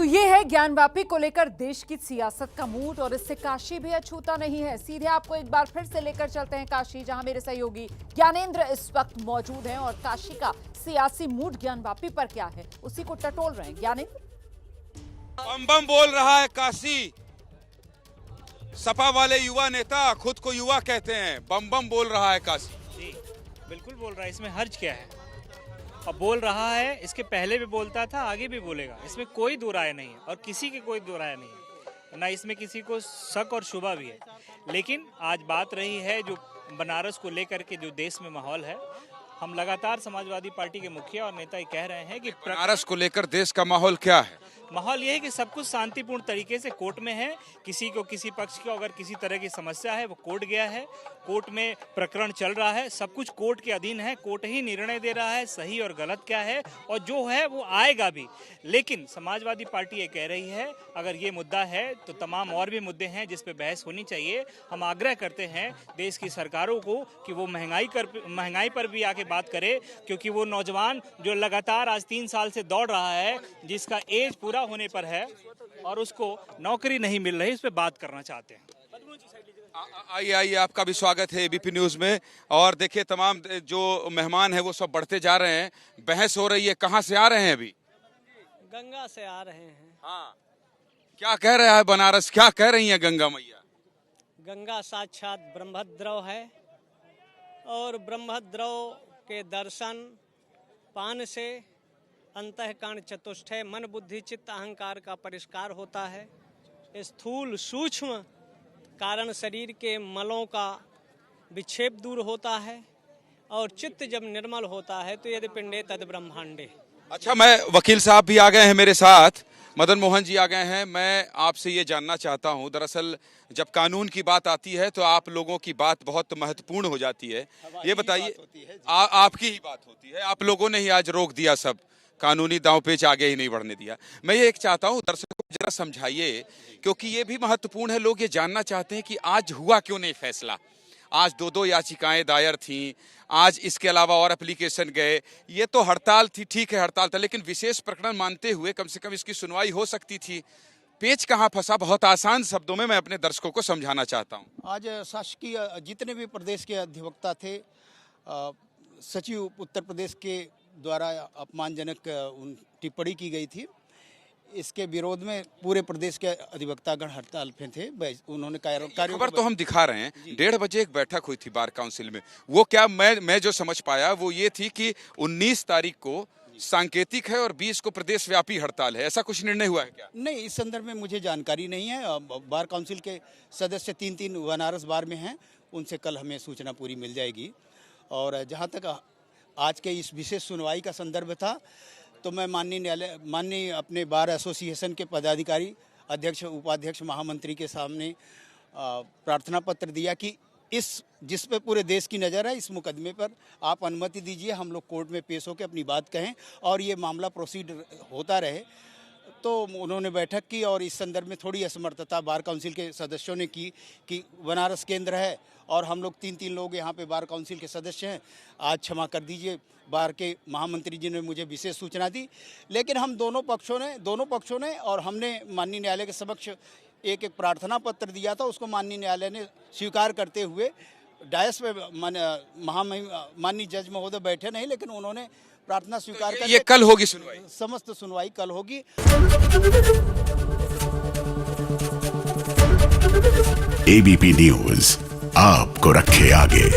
तो ये है ज्ञानवापी को लेकर देश की सियासत का मूड और इससे काशी भी अछूता नहीं है। सीधे आपको एक बार फिर से लेकर चलते हैं काशी, जहां मेरे सहयोगी ज्ञानेंद्र इस वक्त मौजूद हैं और काशी का सियासी मूड ज्ञानवापी पर क्या है उसी को टटोल रहे हैं। ज्ञानेंद्र, बम बम बोल रहा है काशी। सपा वाले युवा नेता खुद को युवा कहते हैं, बम बम बोल रहा है काशी। जी बिल्कुल बोल रहा है, इसमें हर्ज क्या है। अब बोल रहा है, इसके पहले भी बोलता था, आगे भी बोलेगा, इसमें कोई दो राय नहीं है और किसी की कोई दो राय नहीं है, ना इसमें किसी को शक और शुबा भी है। लेकिन आज बात रही है जो बनारस को लेकर के जो देश में माहौल है, हम लगातार समाजवादी पार्टी के मुखिया और नेता ये कह रहे हैं कि बनारस को लेकर देश का माहौल क्या है? माहौल ये है कि सब कुछ शांतिपूर्ण तरीके से कोर्ट में है। किसी को किसी पक्ष को अगर किसी तरह की समस्या है वो कोर्ट गया है, कोर्ट में प्रकरण चल रहा है, सब कुछ कोर्ट के अधीन है, कोर्ट ही निर्णय दे रहा है सही और गलत क्या है, और जो है वो आएगा भी। लेकिन समाजवादी पार्टी ये कह रही है अगर ये मुद्दा है तो तमाम और भी मुद्दे हैं जिस पे बहस होनी चाहिए। हम आग्रह करते हैं देश की सरकारों को कि वो महंगाई पर भी आके बात करे, क्योंकि वो नौजवान जो लगातार आज 3 साल से दौड़ रहा है, जिसका एज पूरा होने पर है और उसको नौकरी नहीं मिल रही, इस पे बात करना चाहते हैं। आइए आपका भी स्वागत है एबीपी न्यूज में। और देखिए तमाम जो मेहमान हैं वो सब बढ़ते जा रहे हैं, बहस हो रही है। कहाँ से आ रहे हैं अभी? गंगा से आ रहे हैं। हाँ, क्या कह रहा है बनारस, क्या कह रही है गंगा मैया? गंगा साक्षात ब्रह्मद्रव है और ब्रह्मद्रव के दर्शन पान से अंतःकरण चतुष्टय मन बुद्धि चित्त अहंकार का परिष्कार होता है। स्थूल सूक्ष्म कारण शरीर के मलों का विक्षेप दूर होता है और चित्त जब निर्मल होता है तो यदि पिंडे तद ब्रह्मांडे। अच्छा, मैं वकील साहब भी आ गए हैं मेरे साथ, मदन मोहन जी आ गए हैं। मैं आपसे ये जानना चाहता हूँ, दरअसल जब कानून की बात आती है तो आप लोगों की बात बहुत महत्वपूर्ण हो जाती है। ये बताइए, आपकी ही बात होती है, आप लोगों ने ही आज रोक दिया, सब कानूनी दांव पेच आगे ही नहीं बढ़ने दिया। मैं ये एक चाहता हूँ दर्शकों को जरा समझाइए, क्योंकि ये भी महत्वपूर्ण है। लोग ये जानना चाहते हैं कि आज हुआ क्यों नहीं फैसला। आज 2 याचिकाएं दायर थीं, आज इसके अलावा और एप्लीकेशन गए। ये तो हड़ताल थी, ठीक है हड़ताल था, लेकिन विशेष प्रकरण मानते हुए कम से कम इसकी सुनवाई हो सकती थी। पेच कहाँ फंसा? बहुत आसान शब्दों में मैं अपने दर्शकों को समझाना चाहता हूँ। आज शासकीय जितने भी प्रदेश के अधिवक्ता थे, सचिव उत्तर प्रदेश के द्वारा अपमानजनक टिप्पणी की गई थी, इसके विरोध में पूरे प्रदेश के अधिवक्तागण हड़ताल पे थे। उन्होंने खबर तो हम दिखा रहे हैं, 1:30 बजे एक बैठक हुई थी बार काउंसिल में। वो क्या मैं जो समझ पाया वो ये थी कि 19 तारीख को सांकेतिक है और 20 को प्रदेश व्यापी हड़ताल है। ऐसा कुछ निर्णय हुआ है क्या? नहीं, इस संदर्भ में मुझे जानकारी नहीं है। बार काउंसिल के सदस्य 3 बनारस बार में हैं, उनसे कल हमें सूचना पूरी मिल जाएगी। और जहाँ तक आज के इस विशेष सुनवाई का संदर्भ था, तो मैं माननीय अपने बार एसोसिएशन के पदाधिकारी, अध्यक्ष, उपाध्यक्ष, महामंत्री के सामने प्रार्थना पत्र दिया कि जिस पे पूरे देश की नज़र है, इस मुकदमे पर आप अनुमति दीजिए, हम लोग कोर्ट में पेश होकर अपनी बात कहें और ये मामला प्रोसीड होता रहे। तो उन्होंने बैठक की और इस संदर्भ में थोड़ी असमर्थता बार काउंसिल के सदस्यों ने की कि बनारस केंद्र है और हम लोग 3 लोग यहाँ पे बार काउंसिल के सदस्य हैं, आज क्षमा कर दीजिए। बार के महामंत्री जी ने मुझे विशेष सूचना दी, लेकिन हम दोनों पक्षों ने और हमने माननीय न्यायालय के समक्ष एक प्रार्थना पत्र दिया था, उसको माननीय न्यायालय ने स्वीकार करते हुए डायस पे माननीय जज महोदय बैठे नहीं, लेकिन उन्होंने प्रार्थना स्वीकार कर। ये कल होगी सुनवाई? समस्त सुनवाई कल होगी। एबीपी न्यूज आपको रखे आगे।